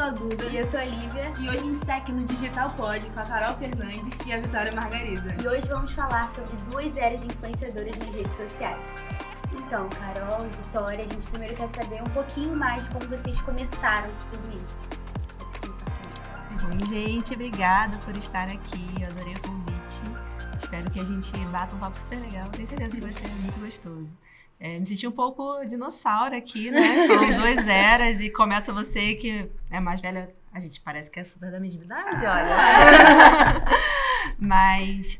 sou a Duda. E eu sou a Lívia. E hoje a gente está aqui no Digital Pod com a Carol Fernandes e a Vitória Margarida. E hoje vamos falar sobre 2 eras de influenciadoras nas redes sociais. Então, Carol e Vitória, a gente primeiro quer saber um pouquinho mais de como vocês começaram tudo isso. Pode começar comigo. Oi, gente, obrigada por estar aqui. Eu adorei o convite. Espero que a gente bata um papo super legal. Tenho certeza que vai ser muito gostoso. Me senti um pouco dinossauro aqui, né? Foram 2 eras e começa você que é mais velha. A gente parece que é super da mesma idade, olha. Mas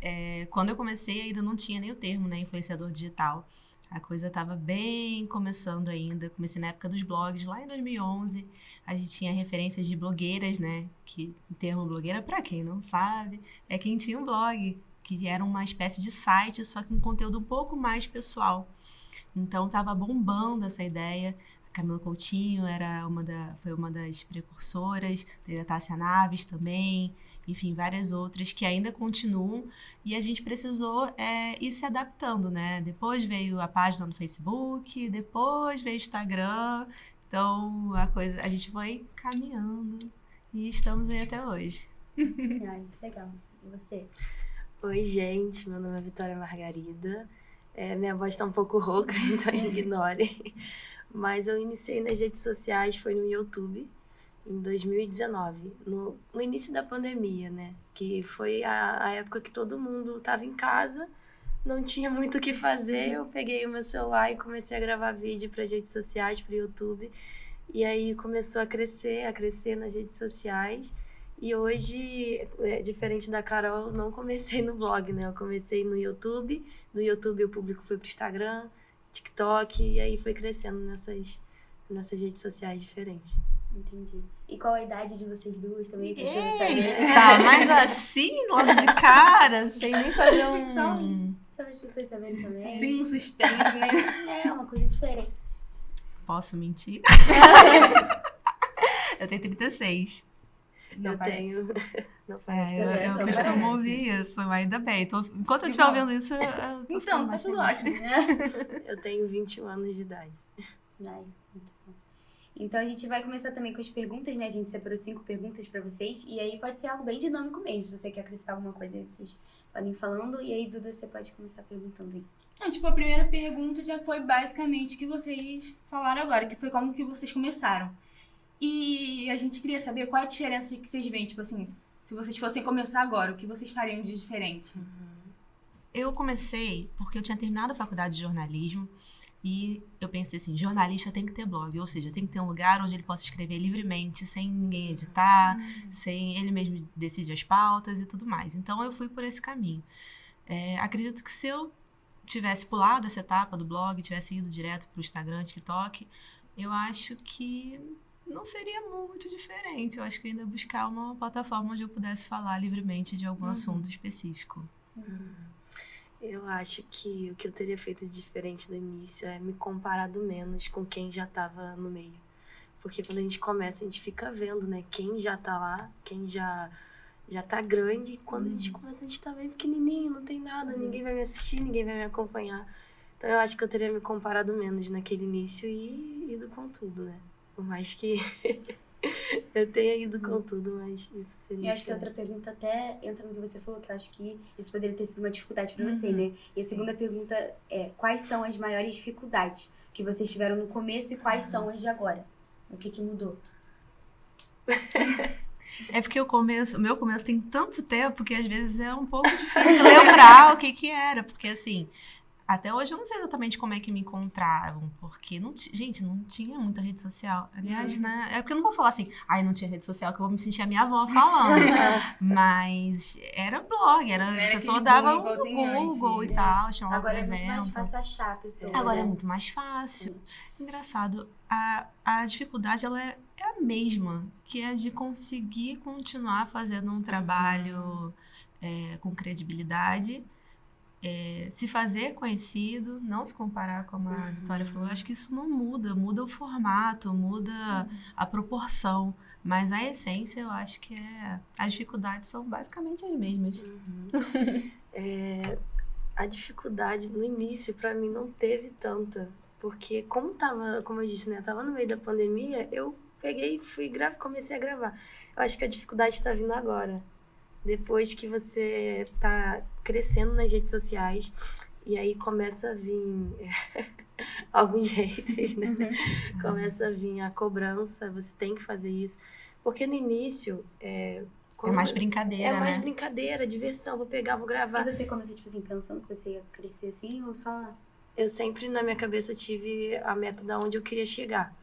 quando eu comecei ainda não tinha nem o termo, né? Influenciador digital. A coisa estava bem começando ainda. Comecei na época dos blogs, lá em 2011. A gente tinha referências de blogueiras, né? Que o termo blogueira, para quem não sabe, é quem tinha um blog, que era uma espécie de site, só que um conteúdo um pouco mais pessoal. Então, estava bombando essa ideia. A Camila Coutinho foi uma das precursoras, teve a Tássia Naves também, enfim, várias outras que ainda continuam. E a gente precisou ir se adaptando, né? Depois veio a página no Facebook, depois veio o Instagram. Então, a gente foi caminhando e estamos aí até hoje. Muito legal. E você? Oi, gente. Meu nome é Vitória Margarida. Minha voz tá um pouco rouca, então ignore. Mas eu iniciei nas redes sociais, foi no YouTube, em 2019, no início da pandemia, né? Que foi a época que todo mundo tava em casa, não tinha muito o que fazer. Eu peguei o meu celular e comecei a gravar vídeo para as redes sociais, para o YouTube. E aí começou a crescer nas redes sociais. E hoje, diferente da Carol, não comecei no blog, né? Eu comecei no YouTube. Do YouTube o público foi pro Instagram, TikTok, e aí foi crescendo nessas redes sociais diferentes. Entendi. E qual a idade de vocês duas também, para as pessoas saberem? Tá, mas assim, logo de cara, sem nem fazer Só para as pessoas saberem também. Sim, um suspense, né? É uma coisa diferente. Posso mentir? Eu tenho 36. Não tenho. Não parece. Eu costumo ouvir isso, ainda bem. Enquanto eu estiver ouvindo isso, eu tô Então, tá tudo ótimo, né? Eu tenho 21 anos de idade. Ai, muito bom. Então a gente vai começar também com as perguntas, né? A gente separou 5 perguntas pra vocês. E aí pode ser algo bem dinâmico mesmo. Se você quer acrescentar alguma coisa aí, vocês podem ir falando. E aí, Duda, você pode começar perguntando aí. Não, tipo, a primeira pergunta já foi basicamente o que vocês falaram agora, que foi como que vocês começaram. E a gente queria saber qual é a diferença que vocês veem, tipo assim, se vocês fossem começar agora, o que vocês fariam de diferente? Eu comecei porque eu tinha terminado a faculdade de jornalismo e eu pensei assim, jornalista tem que ter blog, ou seja, tem que ter um lugar onde ele possa escrever livremente, sem ninguém editar, sem ele mesmo decidir as pautas e tudo mais. Então eu fui por esse caminho. Acredito que se eu tivesse pulado essa etapa do blog, tivesse ido direto para o Instagram, TikTok, eu acho que não seria muito diferente. Eu acho que eu ainda buscar uma plataforma onde eu pudesse falar livremente de algum assunto específico. Eu acho que o que eu teria feito de diferente no início é me comparado menos com quem já estava no meio. Porque quando a gente começa, a gente fica vendo, né? Quem já tá lá, quem já tá grande. E quando a gente começa, a gente tá bem pequenininho, não tem nada, ninguém vai me assistir, ninguém vai me acompanhar. Então eu acho que eu teria me comparado menos naquele início e ido com tudo, né? Por mais que eu tenha ido com tudo, mas isso seria... Eu acho que a outra pergunta até entra no que você falou, que eu acho que isso poderia ter sido uma dificuldade pra você, né? E a segunda pergunta é, quais são as maiores dificuldades que vocês tiveram no começo e quais são as de agora? O que mudou? É porque o meu começo tem tanto tempo que às vezes é um pouco difícil lembrar o que era, porque assim... Até hoje eu não sei exatamente como é que me encontravam, porque, gente, não tinha muita rede social. Aliás, né? É porque eu não vou falar assim, não tinha rede social, que eu vou me sentir a minha avó falando. Mas era blog, a pessoa dava no Google e tal, chamava Agora pra é muito mais evento. fácil achar a pessoa. Agora é né? muito mais fácil. Engraçado, a dificuldade ela é a mesma, que é de conseguir continuar fazendo um trabalho com credibilidade, se fazer conhecido, não se comparar, como a Vitória falou. Eu acho que isso não muda o formato, muda a proporção, mas a essência eu acho que as dificuldades são basicamente as mesmas. A dificuldade no início pra mim não teve tanta, porque como eu disse, né, tava no meio da pandemia, eu peguei e comecei a gravar. Eu acho que a dificuldade tá vindo agora. Depois que você tá crescendo nas redes sociais, e aí começa a vir alguns haters, né? Começa a vir a cobrança, você tem que fazer isso. Porque no início, É mais brincadeira, é mais né? brincadeira, diversão. Vou pegar, vou gravar. E você começou, tipo assim, pensando que você ia crescer assim, ou só... Eu sempre, na minha cabeça, tive a meta de onde eu queria chegar.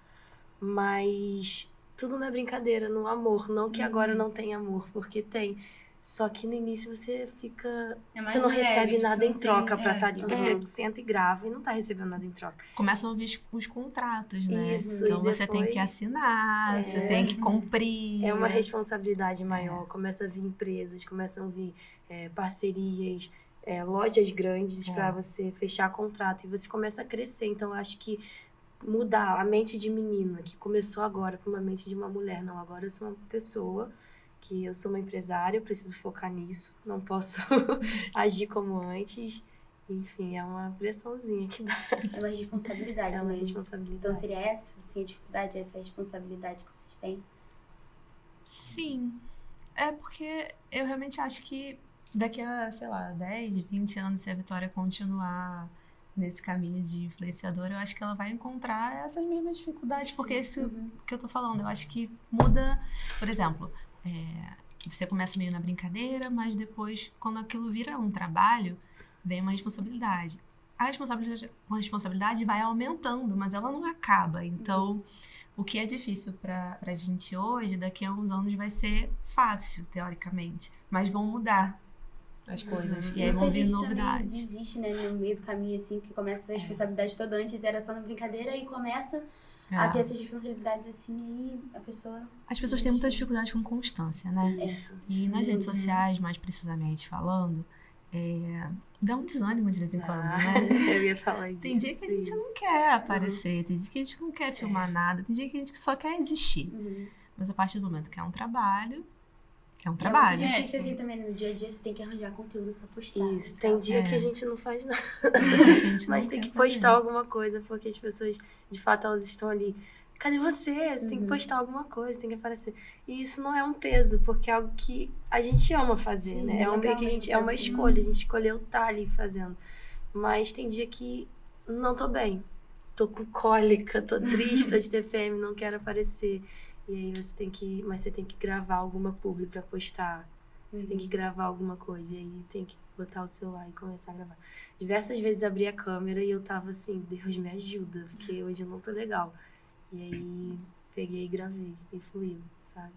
Mas tudo na brincadeira, no amor. Não que agora não tenha amor, porque tem. Só que no início você fica... É mais Você não leve, recebe tipo, nada você em não troca tem- pra é. estar ali. Você senta e grava e não tá recebendo nada em troca. Começam a vir os contratos, né? Isso, Então e você tem que depois- assinar, você tem que cumprir. É uma responsabilidade maior. Começa a vir empresas, começam a vir parcerias, lojas grandes pra você fechar contrato. E você começa a crescer. Então, eu acho que mudar a mente de menina, que começou agora, pra uma mente de uma mulher. Não, agora eu sou uma pessoa, que eu sou uma empresária, eu preciso focar nisso. Não posso agir como antes. Enfim, é uma pressãozinha que dá. É uma responsabilidade, É uma né? responsabilidade. Então seria essa, assim, a dificuldade, essa responsabilidade que vocês têm? Sim. É porque eu realmente acho que daqui a, sei lá, 10, 20 anos, se a Vitória continuar nesse caminho de influenciadora, eu acho que ela vai encontrar essas mesmas dificuldades, porque isso que eu tô falando, eu acho que muda, por exemplo, você começa meio na brincadeira, mas depois, quando aquilo vira um trabalho, vem uma responsabilidade. A responsabilidade vai aumentando, mas ela não acaba. Então, o que é difícil pra gente hoje, daqui a uns anos vai ser fácil, teoricamente. Mas vão mudar as coisas. E aí Muita vão vir gente também novidades. desiste, né, no meio do caminho, assim, que começa essa responsabilidade toda. Antes era só na brincadeira e começa a ter essas responsabilidades, assim, aí a pessoa... As pessoas têm muita dificuldade com constância, né? Isso. E nas redes sociais, mais precisamente falando, dá um desânimo de vez em quando, né? Eu ia falar disso. Tem dia que a gente não quer aparecer, tem dia que a gente não quer filmar nada, tem dia que a gente só quer existir. Mas a partir do momento que é um trabalho, é um trabalho. É muito difícil, assim, também, no dia a dia você tem que arranjar conteúdo pra postar. Isso. e Tem tal. dia que a gente não faz nada. A gente Mas não tem quer que postar fazer. alguma coisa, porque as pessoas, de fato, elas estão ali. Cadê você? Você tem que postar alguma coisa, tem que aparecer. E isso não é um peso, porque é algo que a gente ama fazer, Sim, né? É é um meio legal que a gente, mesmo. é uma escolha, a gente escolheu estar ali fazendo. Mas tem dia que não tô bem. Tô com cólica, tô triste, tô de TPM, não quero aparecer. E aí você tem que gravar alguma publi pra postar. Você tem que gravar alguma coisa. E aí tem que botar o celular e começar a gravar. Diversas vezes abri a câmera e eu tava assim, Deus me ajuda, porque hoje eu não tô legal. E aí peguei e gravei e fluiu, sabe?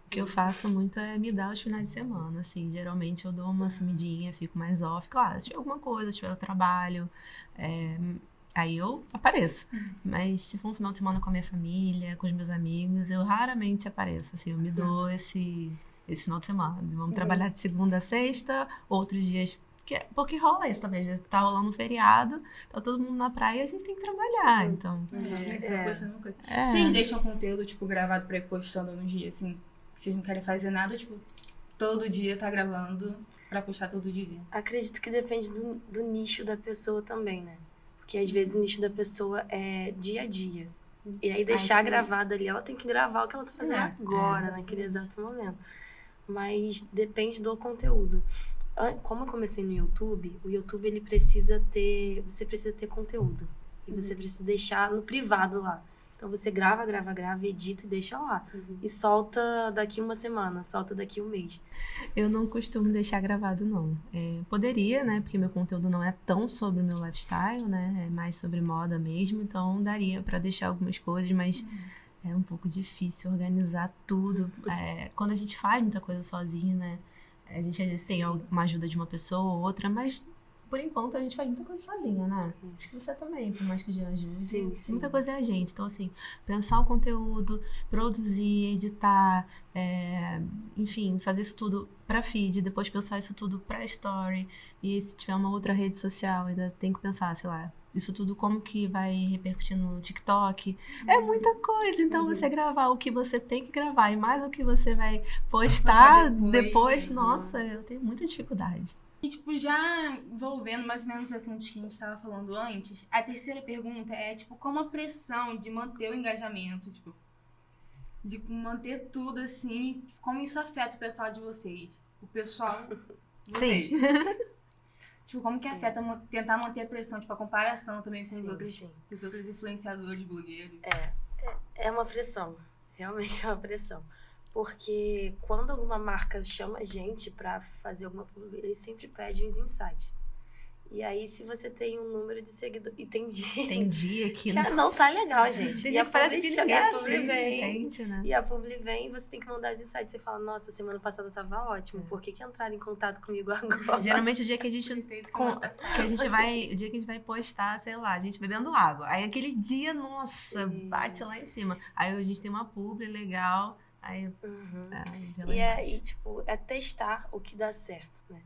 O que eu faço muito é me dar os finais de semana, assim. Geralmente eu dou uma sumidinha, fico mais off. Claro, se tiver alguma coisa, se tiver o trabalho, aí eu apareço. Mas se for um final de semana com a minha família, com os meus amigos, eu raramente apareço, assim. Eu me dou esse final de semana. Vamos trabalhar de segunda a sexta, outros dias... Porque rola isso também. Às vezes tá rolando um feriado, tá todo mundo na praia e a gente tem que trabalhar, então... Vocês deixam conteúdo, tipo, gravado pra ir postando no dia, assim? Que vocês não querem fazer nada, tipo, todo dia tá gravando pra postar todo dia. Acredito que depende do nicho da pessoa também, né? Porque às vezes o nicho da pessoa é dia a dia. E aí deixar gravado ali, ela tem que gravar o que ela tá fazendo agora, naquele exato momento. Mas depende do conteúdo. Como eu comecei no YouTube, o YouTube ele você precisa ter conteúdo. E você precisa deixar no privado lá. Então você grava, edita e deixa lá. E solta daqui uma semana, solta daqui um mês. Eu não costumo deixar gravado, não. Poderia, né? Porque meu conteúdo não é tão sobre o meu lifestyle, né? É mais sobre moda mesmo. Então daria pra deixar algumas coisas, mas é um pouco difícil organizar tudo. Quando a gente faz muita coisa sozinha, né? A gente às vezes tem uma ajuda de uma pessoa ou outra, mas por enquanto a gente faz muita coisa sozinha, né? Acho que você também, por mais que o Jean ajude. Sim. Muita coisa é a gente. Então, assim, pensar o conteúdo, produzir, editar, enfim, fazer isso tudo pra feed, depois pensar isso tudo pra story. E se tiver uma outra rede social, ainda tem que pensar, sei lá, isso tudo como que vai repercutir no TikTok. É muita coisa. Então, você gravar o que você tem que gravar e mais o que você vai postar depois. Nossa, eu tenho muita dificuldade. E, tipo, já envolvendo mais ou menos os assuntos que a gente tava falando antes, a terceira pergunta é, tipo, como a pressão de manter o engajamento, tipo, de manter tudo assim, como isso afeta o pessoal de vocês? O pessoal de vocês. Sim. Tipo, como que afeta tentar manter a pressão, tipo, a comparação também com Sim. os outros influenciadores, blogueiros? É uma pressão, realmente é uma pressão. Porque quando alguma marca chama a gente pra fazer alguma publicidade, eles sempre pedem uns insights. E aí, se você tem um número de seguidores... E tem dia que não tá legal, gente. Tem E dia a que parece publi que chega- ninguém a publi assiste, vem. gente, né? E a publi vem e você tem que mandar os insights. Você fala, nossa, semana passada tava ótimo. Por que entraram em contato comigo agora? Geralmente o dia que a gente Teve semana passada. o dia que a gente vai postar, sei lá, a gente bebendo água. Aí aquele dia, nossa, Sim. bate lá em cima. Aí a gente tem uma publi legal, aí Uhum. já E tipo, é testar o que dá certo, né?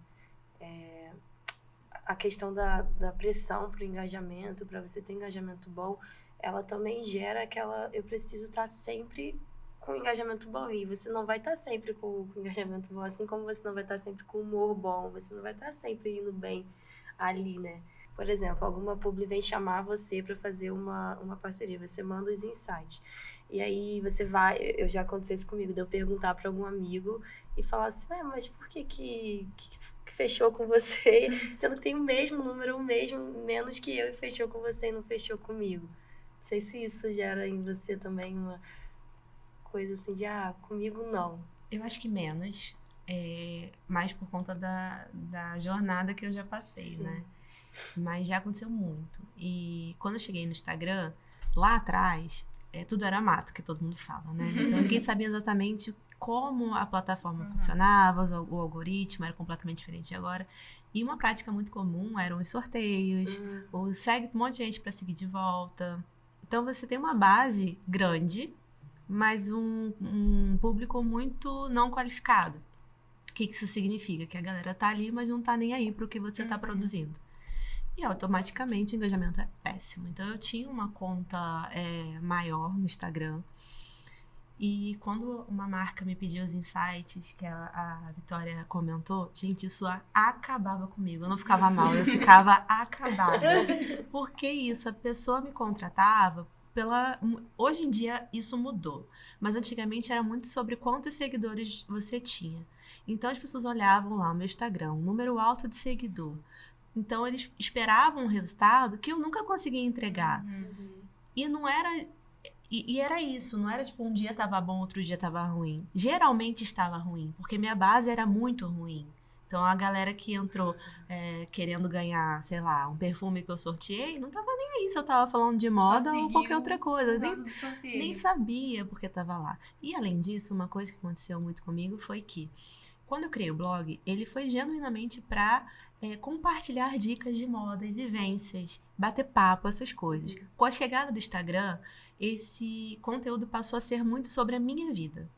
A questão da pressão pro engajamento, para você ter engajamento bom, ela também gera eu preciso estar sempre com engajamento bom. E você não vai estar sempre com engajamento bom, assim como você não vai estar sempre com humor bom, você não vai estar sempre indo bem ali, né? Por exemplo, alguma publi vem chamar você para fazer uma parceria, você manda os insights. E aí você vai, eu já aconteceu isso comigo, de eu perguntar para algum amigo e falar assim, mas por que fechou com você? Sendo que tem o mesmo número, menos que eu, e fechou com você e não fechou comigo. Não sei se isso gera em você também uma coisa assim de, comigo não. Eu acho que menos, mais por conta da jornada que eu já passei, Sim. né? Mas já aconteceu muito. E quando eu cheguei no Instagram, lá atrás, tudo era mato, que todo mundo fala, né? Então ninguém sabia exatamente como a plataforma funcionava, o algoritmo era completamente diferente de agora. E uma prática muito comum eram os sorteios, ou segue um monte de gente para seguir de volta. Então você tem uma base grande, mas um público muito não qualificado. O que isso significa? Que a galera tá ali, mas não tá nem aí pro que você tá produzindo. E automaticamente o engajamento é péssimo. Então eu tinha uma conta maior no Instagram. E quando uma marca me pediu os insights, que a Vitória comentou, gente, isso acabava comigo. Eu não ficava mal, eu ficava acabada. Porque isso, a pessoa me contratava Hoje em dia isso mudou, mas antigamente era muito sobre quantos seguidores você tinha. Então as pessoas olhavam lá o meu Instagram, um número alto de seguidor. Então eles esperavam um resultado que eu nunca conseguia entregar. E não era... E era isso, não era tipo um dia tava bom, outro dia tava ruim. Geralmente estava ruim, porque minha base era muito ruim. Então a galera que entrou querendo ganhar, sei lá, um perfume que eu sorteei, não tava nem aí se eu tava falando de moda ou qualquer outra coisa. Nem sabia porque tava lá. E além disso, uma coisa que aconteceu muito comigo foi que quando eu criei o blog, ele foi genuinamente para compartilhar dicas de moda e vivências, bater papo, essas coisas. Com a chegada do Instagram, esse conteúdo passou a ser muito sobre a minha vida.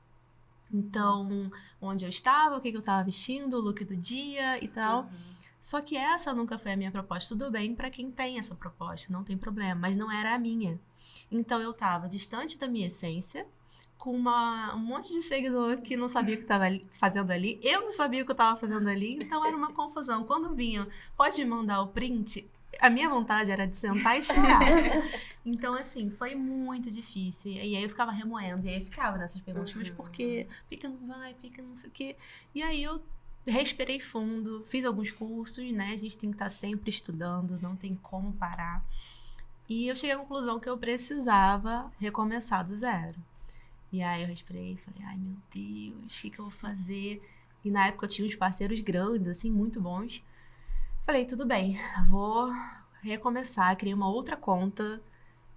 Então, onde eu estava, o que eu estava vestindo, o look do dia e tal. Só que essa nunca foi a minha proposta. Tudo bem para quem tem essa proposta, não tem problema, mas não era a minha. Então, eu estava distante da minha essência, com um monte de seguidor que não sabia o que estava fazendo ali. Eu não sabia o que eu estava fazendo ali, então era uma confusão. Quando vinham, pode me mandar o print? A minha vontade era de sentar e chorar. Então, assim, foi muito difícil. E aí eu ficava remoendo, e aí eu ficava nessas perguntas, mas por quê? Por que não vai? Por que não sei o quê? E aí eu respirei fundo, fiz alguns cursos, né? A gente tem que estar sempre estudando, não tem como parar. E eu cheguei à conclusão que eu precisava recomeçar do zero. E aí eu respirei e falei, ai meu Deus, o que eu vou fazer? E na época eu tinha uns parceiros grandes, assim, muito bons. Falei, tudo bem, vou recomeçar. Criei uma outra conta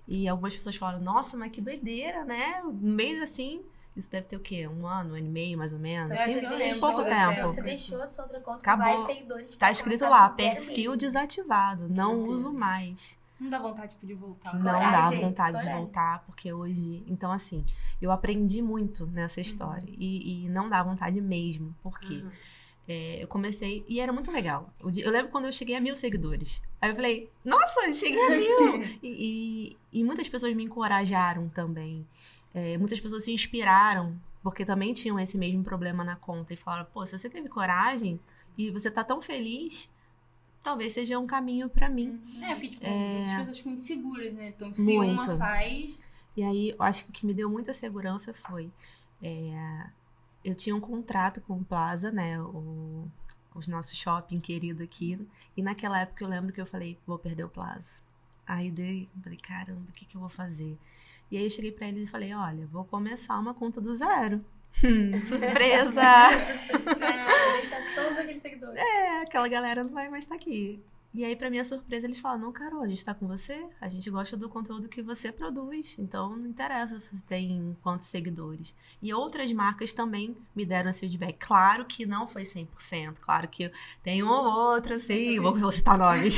e algumas pessoas falaram, nossa, mas que doideira, né? Um mês assim, isso deve ter o quê? Um ano e meio, mais ou menos? Tem pouco tempo. Você deixou a sua outra conta Acabou. com mais seguidores. Tá escrito lá, perfil desativado, não uso mais. Não dá vontade de voltar. Não dá vontade de voltar, porque hoje... Então, assim, eu aprendi muito nessa história. E não dá vontade mesmo. Por quê? Eu comecei... E era muito legal. Eu lembro quando eu cheguei a 1.000 seguidores. Aí eu falei, nossa, cheguei a 1.000! E muitas pessoas me encorajaram também. Muitas pessoas se inspiraram, porque também tinham esse mesmo problema na conta. E falaram, pô, se você teve coragem e você tá tão feliz... talvez seja um caminho pra mim. Porque, tipo, as pessoas ficam inseguras, né? Então, se Muito. uma faz... E aí, eu acho que o que me deu muita segurança foi... eu tinha um contrato com o Plaza, né? Os nossos shopping querido aqui. E naquela época eu lembro que eu falei, vou perder o Plaza. Aí falei, caramba, o que eu vou fazer? E aí eu cheguei pra eles e falei, olha, vou começar uma conta do zero. Surpresa! Deixar todos aqueles seguidores. Aquela galera não vai mais estar aqui. E aí, pra minha surpresa, eles falaram, não, Carol, a gente tá com você, a gente gosta do conteúdo que você produz, então não interessa se você tem quantos seguidores. E outras marcas também me deram esse feedback. Claro que não foi 100%, claro que tem um ou outro, assim, vou citar nomes,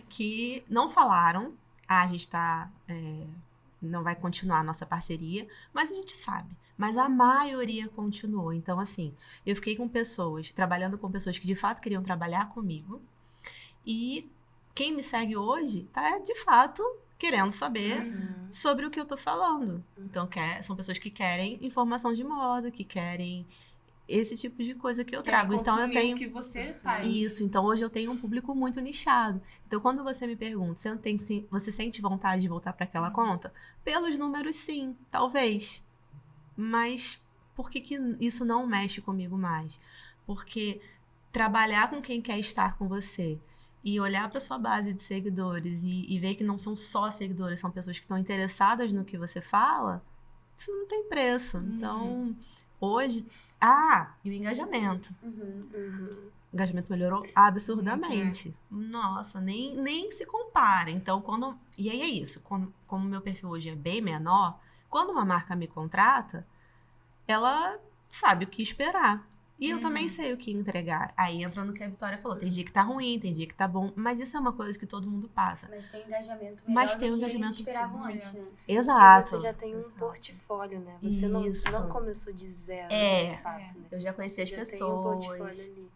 que não falaram, a gente tá, não vai continuar a nossa parceria, mas a gente sabe. Mas a maioria continuou. Então, assim, eu fiquei trabalhando com pessoas que de fato queriam trabalhar comigo. E quem me segue hoje tá, de fato, querendo saber sobre o que eu tô falando. Então, são pessoas que querem informação de moda, que querem esse tipo de coisa que eu trago. Então, eu tenho... o que você faz. Isso. Então, hoje eu tenho um público muito nichado. Então, quando você me pergunta, você sente vontade de voltar para aquela conta? Pelos números, sim. Talvez. Mas por que isso não mexe comigo mais? Porque trabalhar com quem quer estar com você e olhar para sua base de seguidores e ver que não são só seguidores, são pessoas que estão interessadas no que você fala, isso não tem preço. Então, hoje... e o engajamento. O engajamento melhorou absurdamente. Nossa, nem se compara. Então, E aí é isso. Como o meu perfil hoje é bem menor, quando uma marca me contrata, ela sabe o que esperar. E eu também sei o que entregar. Aí entra no que a Vitória falou. Tem dia que tá ruim, tem dia que tá bom. Mas isso é uma coisa que todo mundo passa. Mas tem engajamento melhor do que eles esperavam antes, né? Exato. E você já tem um portfólio, né? Você não começou de zero, de fato, né? Eu já conheci as pessoas. Tem um portfólio ali.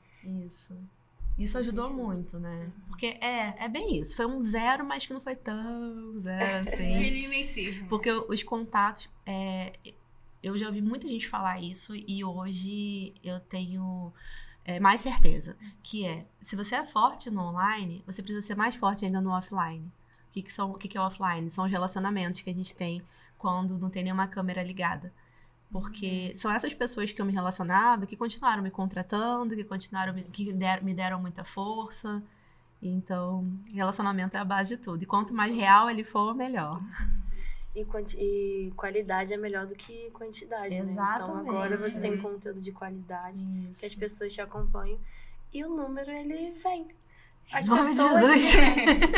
Isso ajudou muito, né? Porque é bem isso. Foi um zero, mas que não foi tão zero assim. Aquele meio termo. Porque os contatos... Eu já ouvi muita gente falar isso e hoje eu tenho mais certeza. Que se você é forte no online, você precisa ser mais forte ainda no offline. O que é o offline? São os relacionamentos que a gente tem quando não tem nenhuma câmera ligada. Porque são essas pessoas que eu me relacionava que continuaram me contratando, que me deram muita força. Então, relacionamento é a base de tudo. E quanto mais real ele for, melhor. E qualidade é melhor do que quantidade, Exatamente. né? Então agora você tem conteúdo de qualidade, que as pessoas te acompanham. E o número, ele vem. As pessoas...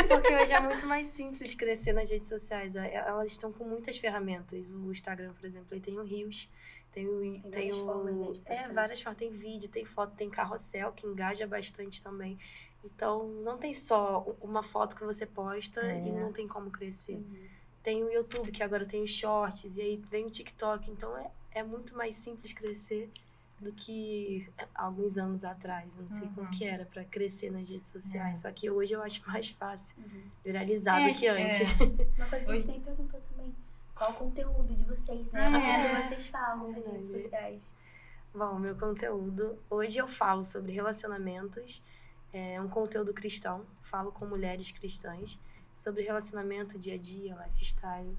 Porque hoje é muito mais simples crescer nas redes sociais. Elas estão com muitas ferramentas. O Instagram, por exemplo, ele tem o Reels. Tem várias formas, né, várias formas. Tem vídeo, tem foto, tem carrossel, que engaja bastante também. Então, não tem só uma foto que você posta e não tem como crescer. Tem o YouTube, que agora tem os shorts, e aí vem o TikTok. Então, é muito mais simples crescer do que alguns anos atrás. Não sei como que era para crescer nas redes sociais. Só que hoje eu acho mais fácil viralizar do que antes. Uma coisa que a gente nem perguntou também. Qual o conteúdo de vocês, né? O que vocês falam nas redes sociais? Bom, meu conteúdo... Hoje eu falo sobre relacionamentos. É um conteúdo cristão. Falo com mulheres cristãs. Sobre relacionamento, dia a dia, lifestyle.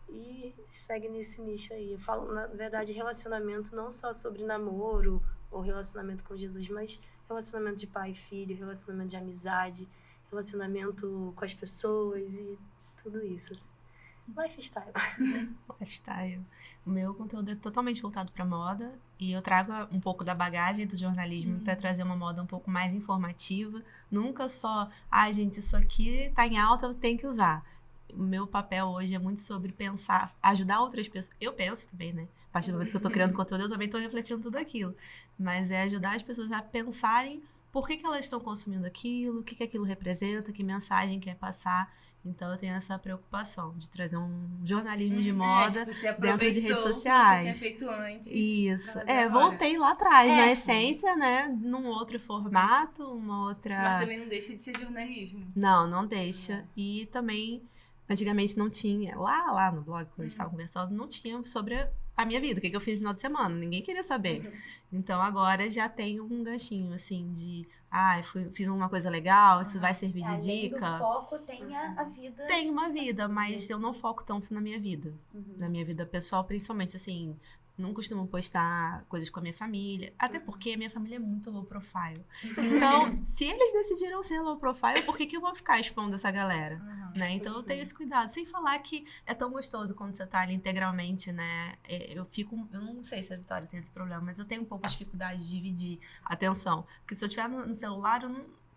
E segue nesse nicho aí. Eu falo, na verdade, relacionamento não só sobre namoro ou relacionamento com Jesus, mas relacionamento de pai e filho, relacionamento de amizade, relacionamento com as pessoas e tudo isso. Assim. Lifestyle. Lifestyle. O meu conteúdo é totalmente voltado para moda e eu trago um pouco da bagagem do jornalismo para trazer uma moda um pouco mais informativa. Nunca só, gente, isso aqui tá em alta, eu tenho que usar. O meu papel hoje é muito sobre pensar, ajudar outras pessoas. Eu penso também, né? A partir do momento que eu tô criando conteúdo, eu também tô refletindo tudo aquilo. Mas é ajudar as pessoas a pensarem por que elas estão consumindo aquilo, o que aquilo representa, que mensagem quer passar. Então, eu tenho essa preocupação de trazer um jornalismo de moda dentro de redes sociais. Que você tinha feito antes. Isso. Voltei lá atrás, na essência, né? Num outro formato, uma outra... Mas também não deixa de ser jornalismo. Não deixa. E também, antigamente não tinha... Lá no blog, quando a gente estava conversando, não tinha sobre a minha vida. O que eu fiz no final de semana. Ninguém queria saber. Então, agora já tem um ganchinho, assim, de... fiz uma coisa legal, isso vai servir de Além do dica. foco, tem a vida. Tenho uma vida, mas eu não foco tanto na minha vida. Uhum. Na minha vida pessoal, principalmente, assim, não costumo postar coisas com a minha família. Até porque a minha família é muito low profile. Então, se eles decidiram ser low profile, por que eu vou ficar expondo essa galera? Né? Então, eu tenho esse cuidado. Sem falar que é tão gostoso quando você tá ali integralmente, né? Eu não sei se a Vitória tem esse problema, mas eu tenho um pouco de dificuldade de dividir a atenção. Porque se eu estiver no celular,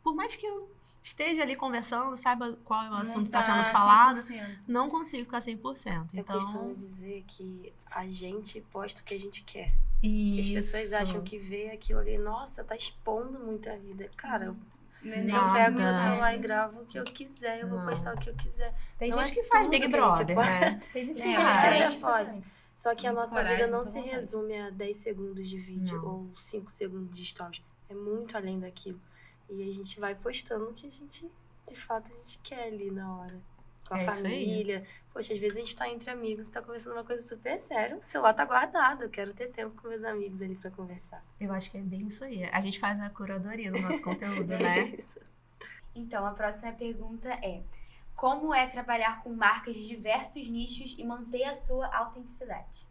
por mais que eu esteja ali conversando, saiba qual é o assunto que está sendo falado, 100%. não consigo ficar 100%. Eu Então, costumo dizer que a gente posta o que a gente quer. Que as pessoas acham que vê aquilo ali, nossa, tá expondo muito a vida. Cara, eu pego meu celular e gravo o que eu quiser, eu vou postar o que eu quiser. Tem Não gente é que faz tudo Big que a Brother, gente pode- né? Tem gente que Tem faz. gente que É, até pode. Só que a Muita nossa coragem, vida não muita se vontade. resume a 10 segundos de vídeo Não. ou 5 segundos de stories. É muito além daquilo. E a gente vai postando o que a gente, de fato, a gente quer ali na hora. Com a É isso aí. família. Poxa, às vezes a gente tá entre amigos e tá conversando uma coisa super séria. O celular tá guardado. Eu quero ter tempo com meus amigos ali pra conversar. Eu acho que é bem isso aí. A gente faz a curadoria do nosso conteúdo, né? Isso. Então, a próxima pergunta é: como é trabalhar com marcas de diversos nichos e manter a sua autenticidade?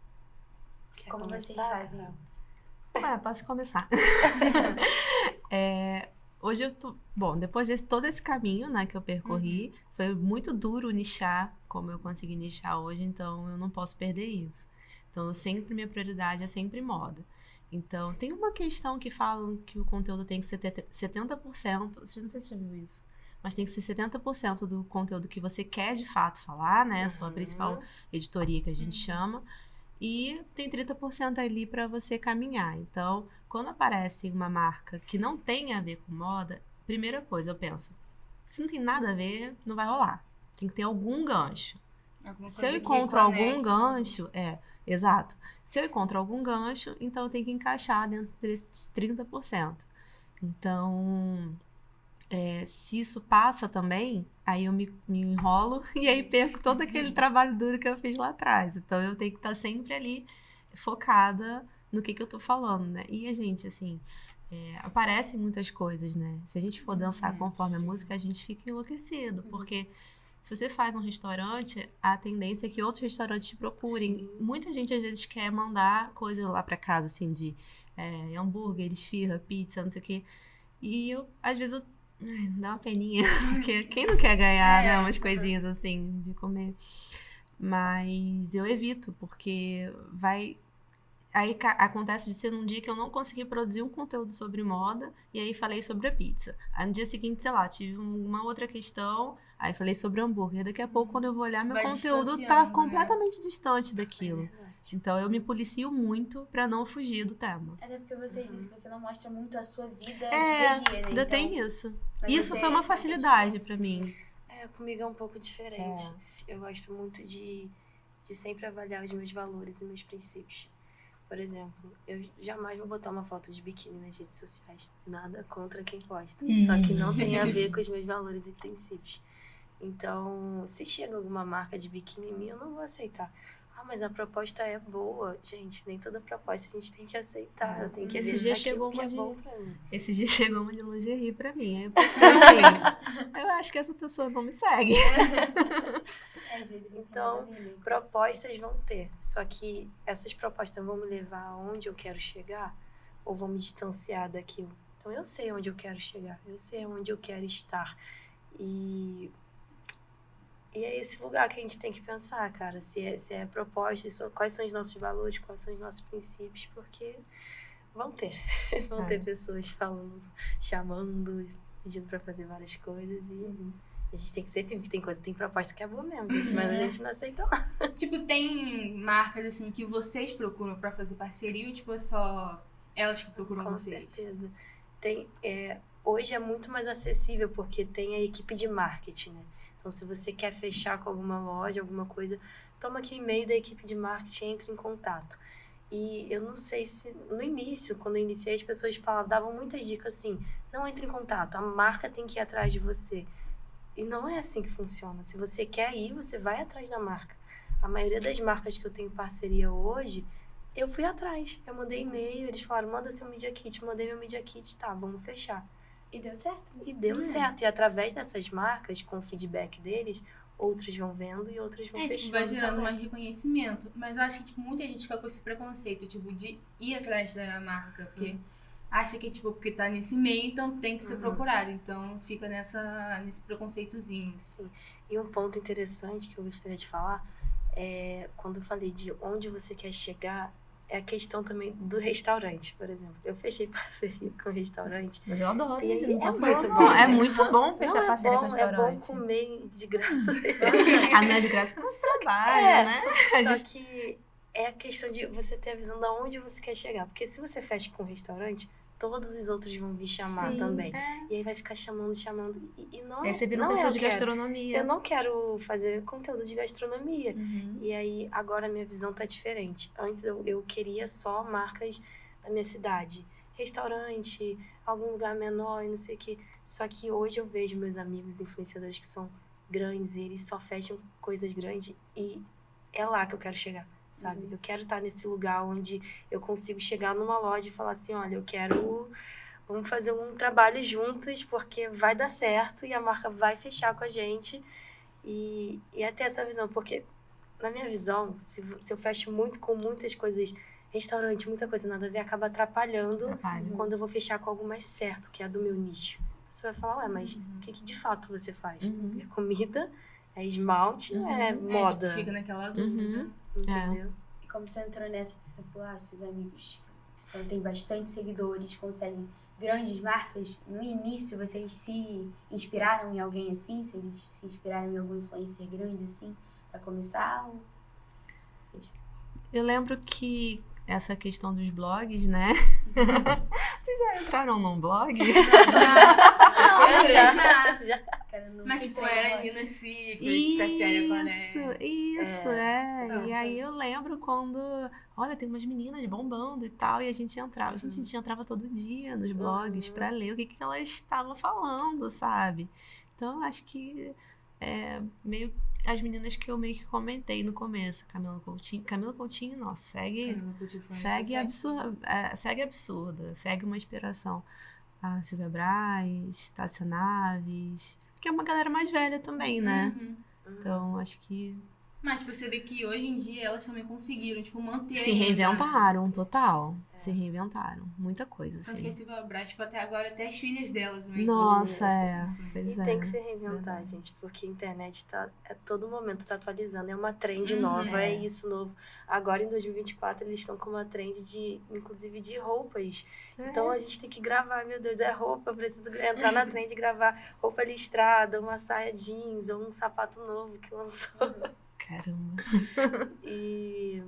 Quer Como vocês começar, fazem Carol? isso? Posso começar. Hoje eu tô... Bom, depois de todo esse caminho, né, que eu percorri, foi muito duro nichar como eu consegui nichar hoje, então eu não posso perder isso. Então, minha prioridade é sempre moda. Então, tem uma questão que falam que o conteúdo tem que ser 70%, não sei se você já viu isso, mas tem que ser 70% do conteúdo que você quer de fato falar, né, sua principal editoria que a gente chama, e tem 30% ali para você caminhar. Então, quando aparece uma marca que não tem a ver com moda, primeira coisa, eu penso, se não tem nada a ver, não vai rolar. Tem que ter algum gancho. Alguma Se coisa eu que encontro algum conecte. gancho, exato. Se eu encontro algum gancho, então eu tenho que encaixar dentro desses 30%. Então, se isso passa também, aí eu me enrolo e aí perco todo aquele trabalho duro que eu fiz lá atrás. Então, eu tenho que estar sempre ali focada no que eu tô falando, né? E a gente, assim, aparecem muitas coisas, né? Se a gente for dançar conforme a música, a gente fica enlouquecido, porque se você faz um restaurante, a tendência é que outros restaurantes te procurem. Sim. Muita gente, às vezes, quer mandar coisas lá pra casa, assim, de hambúrguer, esfirra, pizza, não sei o quê. E às vezes, dá uma peninha, porque quem não quer ganhar, né, umas coisinhas, assim, de comer. Mas eu evito, porque Aí acontece de ser num dia que eu não consegui produzir um conteúdo sobre moda, e aí falei sobre a pizza. Aí no dia seguinte, sei lá, tive uma outra questão, aí falei sobre hambúrguer. Daqui a pouco, quando eu vou olhar, meu Vai conteúdo tá distanciando, né? completamente distante daquilo. Verdade. Então eu me policio muito pra não fugir do tema. Até porque você disse que você não mostra muito a sua vida dia É, a dia, né? ainda Então, tem isso. mas Isso você foi uma é facilidade pra mim. Comigo é um pouco diferente. Eu gosto muito de sempre avaliar os meus valores e meus princípios. Por exemplo, eu jamais vou botar uma foto de biquíni nas redes sociais. Nada contra quem posta. Só que não tem a ver com os meus valores e princípios. Então, se chega alguma marca de biquíni em mim, eu não vou aceitar. Mas a proposta é boa. Gente, nem toda proposta a gente tem que aceitar. Eu tenho que Esse ver dia aquilo chegou que é uma bom pra mim. Esse dia chegou uma de lingerie pra mim. Aí eu pensei assim, eu acho que essa pessoa não me segue. Às vezes não tem Então, nada a ver, né? propostas vão ter. Só que essas propostas vão me levar aonde eu quero chegar ou vão me distanciar daquilo. Então, eu sei onde eu quero chegar. Eu sei onde eu quero estar. E é esse lugar que a gente tem que pensar, cara. Se é proposta, quais são os nossos valores, quais são os nossos princípios, porque vão ter. Vão ter pessoas falando, chamando, pedindo pra fazer várias coisas e a gente tem que ser firme, porque tem proposta que é boa mesmo, gente, mas a gente não aceita não. Tipo, tem marcas, assim, que vocês procuram pra fazer parceria ou, tipo, é só elas que procuram Com vocês? certeza. Hoje é muito mais acessível, porque tem a equipe de marketing, né? Então, se você quer fechar com alguma loja, alguma coisa, toma aqui o e-mail da equipe de marketing, entre em contato. E eu não sei se, no início, quando eu iniciei, as pessoas davam muitas dicas assim, não entre em contato, a marca tem que ir atrás de você. E não é assim que funciona. Se você quer ir, você vai atrás da marca. A maioria das marcas que eu tenho parceria hoje, eu fui atrás. Eu mandei e-mail, eles falaram, manda seu Media Kit. Mandei meu Media Kit, tá, vamos fechar. E deu certo. E deu certo. E através dessas marcas, com o feedback deles, outras vão vendo e outras vão Tipo, fechando vai gerando também. mais reconhecimento. Mas eu acho que, tipo, muita gente fica com esse preconceito, tipo, de ir atrás da marca. Porque acha que, tipo, porque tá nesse meio, então tem que ser procurado. Então fica nesse preconceitozinho. Sim. E um ponto interessante que eu gostaria de falar é quando eu falei de onde você quer chegar, é a questão também do restaurante, por exemplo. Eu fechei parceria com o restaurante. Mas eu adoro. E aí, não tô é falando, muito não. bom, É gente. muito bom fechar Não, parceria com é bom restaurante. comer de graça. Ah, não é de graça que você trabalha, É, né? Só que é a questão de você ter a visão de onde você quer chegar. Porque se você fecha com um restaurante, todos os outros vão vir chamar Sim, também. E aí vai ficar chamando. E não Aí você vira um não perfil eu de quero. gastronomia. Eu não quero fazer conteúdo de gastronomia. Uhum. E aí, agora a minha visão tá diferente. Antes eu queria só marcas da minha cidade. Restaurante, algum lugar menor e não sei o quê. Só que hoje eu vejo meus amigos influenciadores que são grandes e eles só fecham coisas grandes e é lá que eu quero chegar, sabe? Eu quero estar nesse lugar onde eu consigo chegar numa loja e falar assim, olha, vamos fazer um trabalho juntos porque vai dar certo e a marca vai fechar com a gente e é ter essa visão, porque na minha visão, se eu fecho muito com muitas coisas, restaurante, muita coisa nada a ver, acaba atrapalhando Atrapalha. quando eu vou fechar com algo mais certo, que é do meu nicho. Você vai falar, ué, mas o que de fato você faz? É comida, é esmalte, é moda, Tipo, fica naquela dúvida. entendeu? E como você entrou nessa que você falou, seus amigos têm bastante seguidores, conseguem grandes marcas. No início, vocês se inspiraram em alguém assim? Vocês se inspiraram em algum influencer grande assim, pra começar? Ou... Eu lembro que essa questão dos blogs, né? Vocês já entraram num blog? Já. Mas, tipo, era Nina Secret, Tasséria Colette. Isso. E aí eu lembro quando, olha, tem umas meninas bombando e tal, e a gente entrava. A gente entrava todo dia nos blogs pra ler o que elas estavam falando, sabe? Então, acho que meio as meninas que eu meio que comentei no começo, Camila Coutinho, nossa, segue absurda, segue uma inspiração. A Silvia Braz, Tássia Naves, que é uma galera mais velha também, né? Então, acho que Mas tipo, você vê que hoje em dia elas também conseguiram, tipo, manter se a renda. reinventaram, total. Se reinventaram. Muita coisa, Tanto que a assim. Silvia Braz, tipo, até agora, até as filhas delas também. Nossa, pois E é. tem que se reinventar, gente, porque a internet todo momento tá atualizando, é uma trend nova, é isso novo. Agora em 2024 eles estão com uma trend inclusive de roupas. Então a gente tem que gravar, meu Deus, é roupa, eu preciso entrar na trend e gravar roupa listrada, uma saia jeans ou um sapato novo que lançou. Caramba. E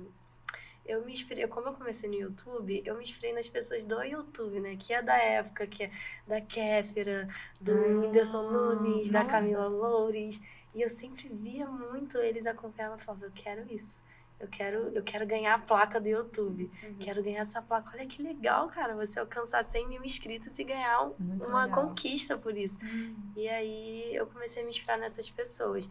eu me inspirei, como eu comecei no YouTube, eu me inspirei nas pessoas do YouTube, né? Que é da época, que é da Kéfera, do Whindersson Nunes, da Camila Loures. E eu sempre via muito eles acompanhavam e falavam, eu quero isso. Eu quero ganhar a placa do YouTube. Quero ganhar essa placa. Olha que legal, cara, você alcançar 100 mil inscritos e ganhar uma conquista por isso. E aí eu comecei a me inspirar nessas pessoas.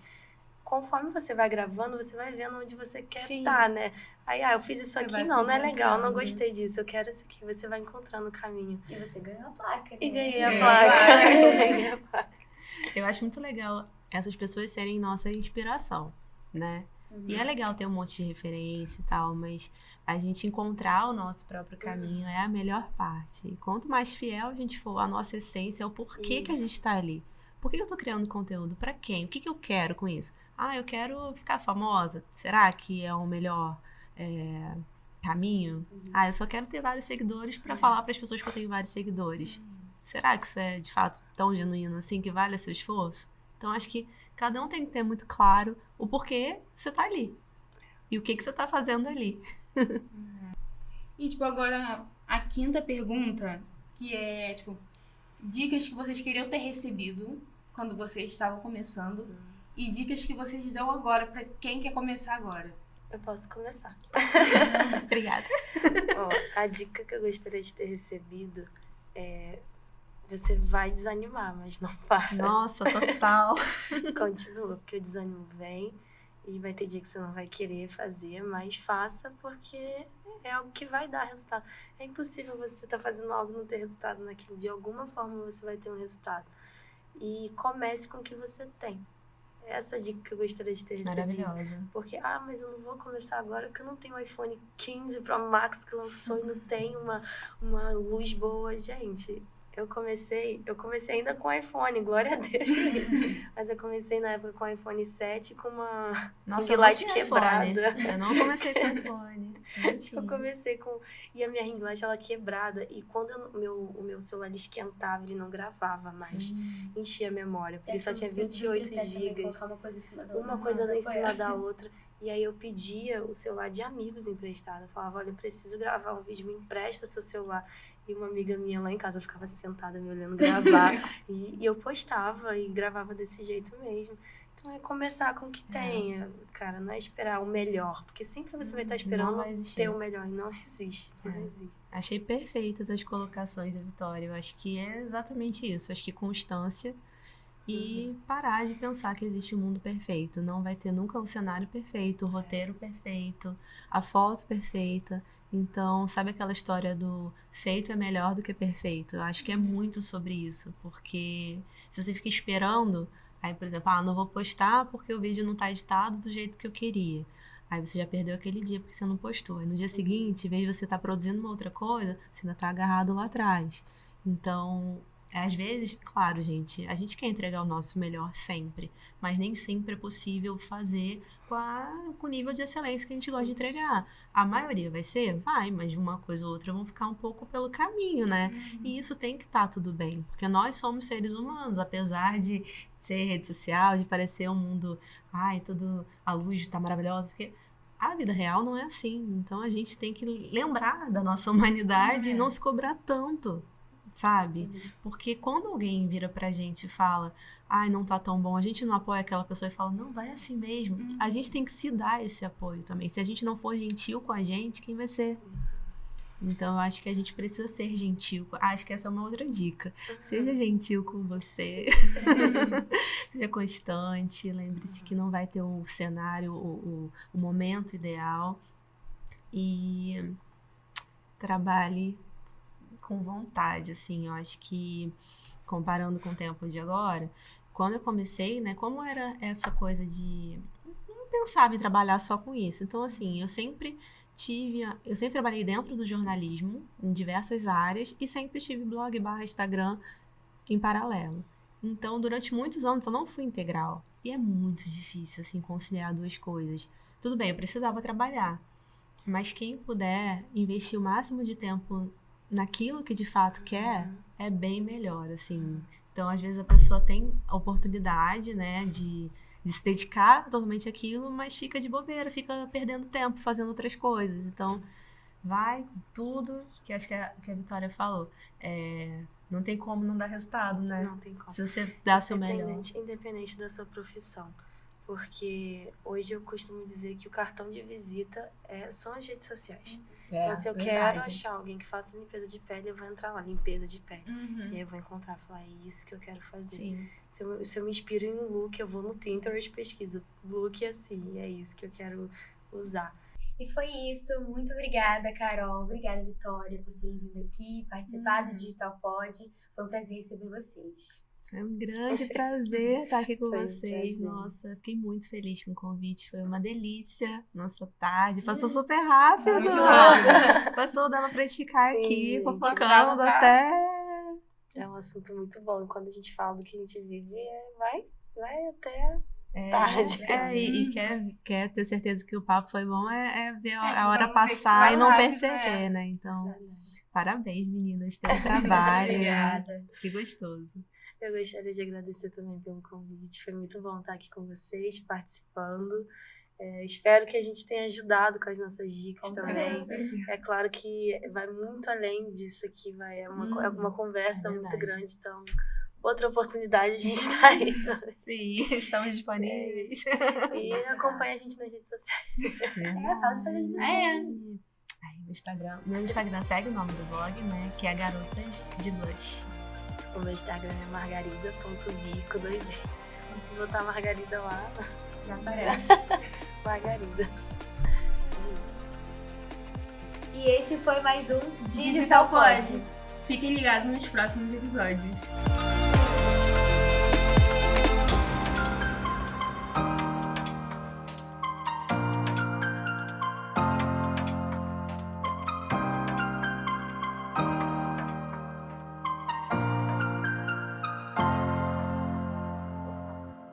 Conforme você vai gravando, você vai vendo onde você quer estar, né? Aí, eu fiz isso aqui, não é legal, não gostei disso, eu quero isso aqui. Você vai encontrando o caminho. E você ganhou a placa, né? E ganhei a placa. Eu acho muito legal essas pessoas serem nossa inspiração, né? E é legal ter um monte de referência e tal, mas a gente encontrar o nosso próprio caminho é a melhor parte. E quanto mais fiel a gente for à nossa essência, o porquê que a gente tá ali. Por que eu tô criando conteúdo? Pra quem? O que eu quero com isso? Eu quero ficar famosa. Será que é o melhor caminho? Eu só quero ter vários seguidores pra falar pras pessoas que eu tenho vários seguidores. Será que isso é, de fato, tão genuíno assim, que vale seu esforço? Então, acho que cada um tem que ter muito claro o porquê você tá ali. E o que você tá fazendo ali. E, tipo, agora, a quinta pergunta, que é, tipo, dicas que vocês queriam ter recebido quando vocês estavam começando e dicas que vocês dão agora pra quem quer começar agora. Eu posso começar. Obrigada. A dica que eu gostaria de ter recebido é: você vai desanimar, mas não para. Nossa, total. Continua, porque o desânimo vem E vai ter dia que você não vai querer fazer, mas faça porque é algo que vai dar resultado. É impossível você estar fazendo algo e não ter resultado naquilo. De alguma forma você vai ter um resultado. E comece com o que você tem. Essa é a dica que eu gostaria de ter recebido. Maravilhosa. Porque, mas eu não vou começar agora porque eu não tenho o iPhone 15 Pro Max que lançou e não tem uma luz boa. Gente, eu comecei ainda com iPhone, glória a Deus por isso. Mas eu comecei na época com o iPhone 7 com uma ring light quebrada. Eu não comecei com iPhone. Eu comecei com... E a minha ring light, ela quebrada. E quando o meu celular ele esquentava, ele não gravava mais. Enchia a memória, porque ele só tinha 28 gigas. Uma coisa em cima da outra. Uma coisa em cima da outra. E aí eu pedia o celular de amigos emprestado. Eu falava, olha, eu preciso gravar um vídeo, me empresta seu celular. E uma amiga minha lá em casa ficava sentada me olhando gravar. e eu postava e gravava desse jeito mesmo. Então é começar com o que tem, cara, não é esperar o melhor. Porque sempre você vai estar esperando ter o melhor e não existe. Não existe. Achei perfeitas as colocações da Vitória. Eu acho que é exatamente isso. Acho que constância e parar de pensar que existe um mundo perfeito. Não vai ter nunca um cenário perfeito, o roteiro perfeito, a foto perfeita. Então, sabe aquela história do feito é melhor do que perfeito? Eu acho que é muito sobre isso, porque se você fica esperando, aí, por exemplo, não vou postar porque o vídeo não tá editado do jeito que eu queria. Aí você já perdeu aquele dia porque você não postou. Aí no dia seguinte, em vez de você estar produzindo uma outra coisa, você ainda tá agarrado lá atrás. Então, às vezes, claro, gente, a gente quer entregar o nosso melhor sempre, mas nem sempre é possível fazer com o nível de excelência que a gente gosta de entregar. A maioria vai ser? Vai, mas uma coisa ou outra vão ficar um pouco pelo caminho, né? E isso tem que estar tudo bem, porque nós somos seres humanos, apesar de ser rede social, de parecer um mundo, tudo, a luz tá maravilhosa, porque a vida real não é assim. Então a gente tem que lembrar da nossa humanidade e não se cobrar tanto. Sabe? Porque quando alguém vira pra gente e fala não tá tão bom, a gente não apoia aquela pessoa e fala, não, vai assim mesmo. A gente tem que se dar esse apoio também. Se a gente não for gentil com a gente, quem vai ser? Então, eu acho que a gente precisa ser gentil. Acho que essa é uma outra dica. Seja gentil com você. Seja constante. Lembre-se que não vai ter o cenário, o momento ideal. E trabalhe com vontade, assim. Eu acho que, comparando com o tempo de agora, quando eu comecei, né, como era essa coisa de... não pensava em trabalhar só com isso. Então, assim, eu sempre trabalhei dentro do jornalismo, em diversas áreas, e sempre tive blog / Instagram em paralelo. Então, durante muitos anos, eu não fui integral. E é muito difícil, assim, conciliar duas coisas. Tudo bem, eu precisava trabalhar, mas quem puder investir o máximo de tempo naquilo que de fato quer, é bem melhor, assim. Então, às vezes, a pessoa tem a oportunidade, né, de se dedicar totalmente àquilo, mas fica de bobeira, fica perdendo tempo fazendo outras coisas. Então, vai com tudo, que acho que a Vitória falou. Não tem como não dar resultado, né? Não tem como. Se você dá seu melhor. Independente da sua profissão. Porque hoje eu costumo dizer que o cartão de visita são as redes sociais. Então, se eu quero achar alguém que faça limpeza de pele, eu vou entrar lá, limpeza de pele. E aí eu vou encontrar, falar, é isso que eu quero fazer. Sim. Se eu me inspiro em um look, eu vou no Pinterest, pesquiso look assim, é isso que eu quero usar. E foi isso. Muito obrigada, Carol. Obrigada, Vitória, por terem vindo aqui, participado do Digital Pod. Foi um prazer receber vocês. É um grande prazer estar aqui com Foi um vocês. prazer. Nossa, fiquei muito feliz com o convite. Foi uma delícia. Nossa tarde. Passou super rápido. Muito rápido. Passou, dava pra gente ficar Sim, aqui, gente. fofocando até... É um assunto muito bom. E quando a gente fala do que a gente vive, vai até tarde. E quer ter certeza que o papo foi bom, ver a hora vamos ver que passar vai e não rápido, perceber, né? Então, parabéns, meninas, pelo trabalho. Obrigada. Que gostoso. Eu gostaria de agradecer também pelo convite. Foi muito bom estar aqui com vocês, participando. Espero que a gente tenha ajudado com as nossas dicas também. É claro que vai muito além disso aqui. É uma conversa muito grande. Então, outra oportunidade a gente está aí. Sim, estamos disponíveis. E acompanha a gente nas redes sociais. Fala do Instagram de vocês. Meu Instagram segue o nome do blog, né? Que é Garotas de Blush. O meu Instagram é margarida.vi com 2 E. E se botar Margarida lá, Já aparece. Margarida. É isso. E esse foi mais um Digital Pod. Fiquem ligados nos próximos episódios.